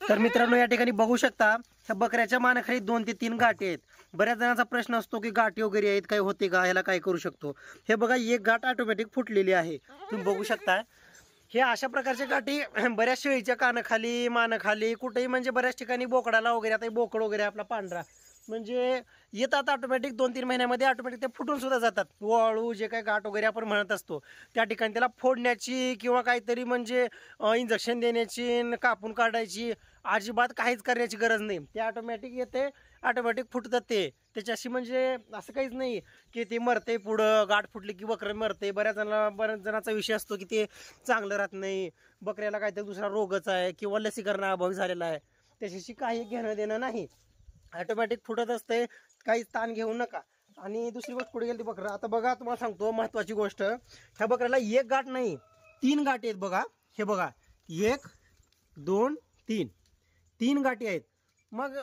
तर मित्रांनो या ठिकाणी बघू शकता ह्या बकऱ्याच्या मानेखाली 2 ते 3 गाठी आहेत। बऱ्याच जणांचा प्रश्न असतो की गाठी वगैरे आहेत काय होते का, ह्याला काय करू शकतो। हे बघा एक गाठ ऑटोमॅटिक फुटलेली आहे, तुम्ही बघू शकता। हे अशा प्रकारच्या गाठी बऱ्याच शेळीच्या कानाखाली मानाखाली कुठेही म्हणजे बऱ्याच ठिकाणी बोकडाला वगैरे, आता बोकड वगैरे आपला पांढरा म्हणजे येतात ऑटोमॅटिक 2-3 महिन्यामध्ये ऑटोमॅटिक ते फुटून सुद्धा जातात। वाळू जे काही गाठ वगैरे आपण म्हणत असतो त्या ठिकाणी त्याला फोडण्याची किंवा काहीतरी म्हणजे इंजेक्शन देण्याची कापून काढायची अजिबात काहीच करण्याची गरज नाही। ते ऑटोमॅटिक येते, ऑटोमॅटिक फुटतात ते। त्याच्याशी म्हणजे असं काहीच नाही की ते मरते, पुढं गाठ फुटली की बकरं मरते। बऱ्याच जणांचा विषय असतो की ते चांगलं राहत नाही, बकऱ्याला काहीतरी दुसरा रोगच आहे किंवा लसीकरणा अभाव झालेला आहे, त्याच्याशी काही घेणं देणं नाही, ऑटोमॅटिक फुटत असते। काहीच ताण घेऊ नका। आणि दुसरी गोष्ट पुढे गेली बकरं, आता बघा तुम्हाला सांगतो महत्वाची गोष्ट, ह्या बकऱ्याला एक गाठ नाही 3 गाठी आहेत बघा। हे बघा 1 2 3 गाठी आहेत। मग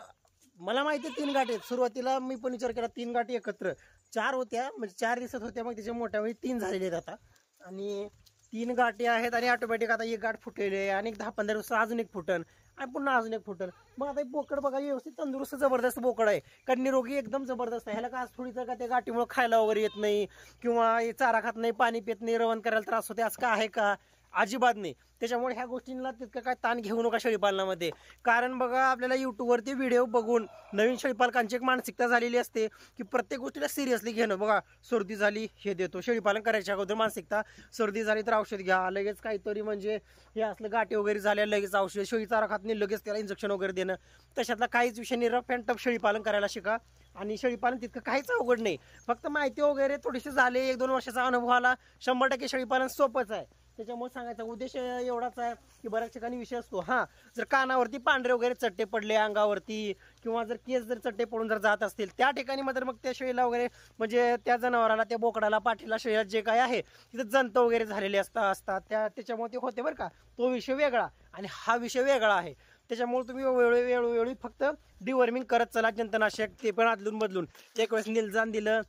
मला माहिती आहे 3 गाठी आहेत, सुरुवातीला मी पण विचार केला 3 गाठी एकत्र 4 होत्या, म्हणजे 4 दिसत होत्या, मग त्याच्या मोठ्या वेळी 3 झालेले आहेत आता। आणि 3 गाठी आहेत आणि ऑटोमॅटिक आता एक गाठ फुटलेली आहे आणि 10-15 दिवसात अजून एक फुटन आणि पुन्हा अजून एक फुटन। मग आता बोकड बघा व्यवस्थित तंदुरुस्त जबरदस्त बोकड आहे, कारण निरोगी एकदम जबरदस्त आहे। ह्याला का आज थोडीच का त्या गाठीमुळे खायला वगैरे येत नाही किंवा चारा खात नाही, पाणी पित नाही, रवण करायला त्रास होते असं का आहे का? अजिबात नाही। त्याच्यामुळे ह्या गोष्टींना तितकं काय ताण घेऊ नका शेळीपालनामध्ये। कारण बघा आपल्याला यूट्यूबवरती व्हिडिओ बघून नवीन शेळीपालकांची एक मानसिकता झालेली असते की प्रत्येक गोष्टीला सिरियसली घेणं। बघा सर्दी झाली हे देतो, शेळीपालन करायच्या अगोदर मानसिकता सर्दी झाली तर औषध घ्या, लगेच काहीतरी म्हणजे हे असलं गाठी वगैरे झाल्या लगेच औषध, शेळी चारा खात नाही लगेच त्याला इंजेक्शन वगैरे देणं, तशातला काहीच विषय नाही। रफ अँड टफ शेळीपालन करायला शिका। आणि शेळीपालन तितकं काहीच अवघड नाही, फक्त माहिती वगैरे थोडीशी झाले, 1-2 वर्षाचा अनुभव आला, 100% शेळीपालन सोपंच आहे। त्याच्यामुळे सांगायचा उद्देश एवढाच आहे की बऱ्याच ठिकाणी विषय असतो, हां जर कानावरती पांढरे वगैरे चट्टे पडले अंगावरती किंवा जर केस जर चट्टे पडून जर जात असतील त्या ठिकाणी मात्र मग त्या शेळीला वगैरे म्हणजे त्या जनावराला, त्या बोकडाला, पाठीला, शेळ्यात जे काय आहे तिथे जंत वगैरे झालेले असतात त्याच्यामुळे ते होते बरं का। तो विषय वेगळा आणि हा विषय वेगळा आहे। त्याच्यामुळे तुम्ही वेळोवेळी फक्त डिवॉर्मिंग करत चला, जंतनाशक ते पण आदलून बदलून, एक वेळेस निलजान दिलं,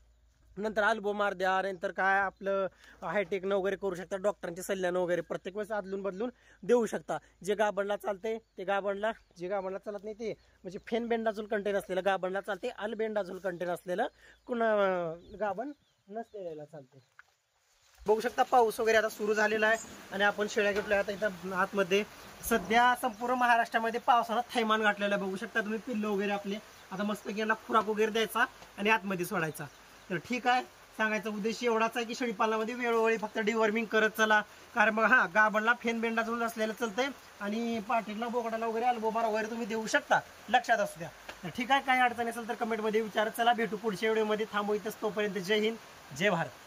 नंतर अल्बो मार द्या, नंतर काय आपलं हायटेकनं वगैरे करू शकता, डॉक्टरांच्या सल्ल्यानं वगैरे प्रत्येक वेळेस आदलून बदलून देऊ शकता। जे गाभणला चालते ते गाभणला, जे गाभणला चालत नाही ते म्हणजे फेनबेंडाझोल कंटेन असलेलं गाभणला चालते, अल्बेंडाझोल कंटेन असलेलं कुणा गाभण नसलेल्याला चालते। बघू शकता पाऊस वगैरे आता सुरू झालेला आहे आणि आपण शेळ्या घेतल्या आता इथं आतमध्ये। सध्या संपूर्ण महाराष्ट्रामध्ये पावसानं थैमान घातलेलं आहे, बघू शकता तुम्ही। पिल्लं वगैरे आपले आता मस्त यांना खुराक वगैरे द्यायचा आणि आतमध्ये सोडायचा। तर ठीक आहे, सांगायचा उद्देश एवढाच आहे की शेळीपालनामध्ये वेळोवेळी फक्त डिवॉर्मिंग करत चला। कारण मग हां गाभणला फेनबेंडाझोल असलेलं चालतंय आणि पाठीला बोकडाला वगैरे अल्बोमार वगैरे तुम्ही देऊ शकता, लक्षात असू द्या। तर ठीक आहे, काही अडचण असेल तर कमेंटमध्ये विचारत चला। भेटू पुढच्या व्हिडिओमध्ये, थांबू इथंच, तोपर्यंत जय हिंद जय भारत।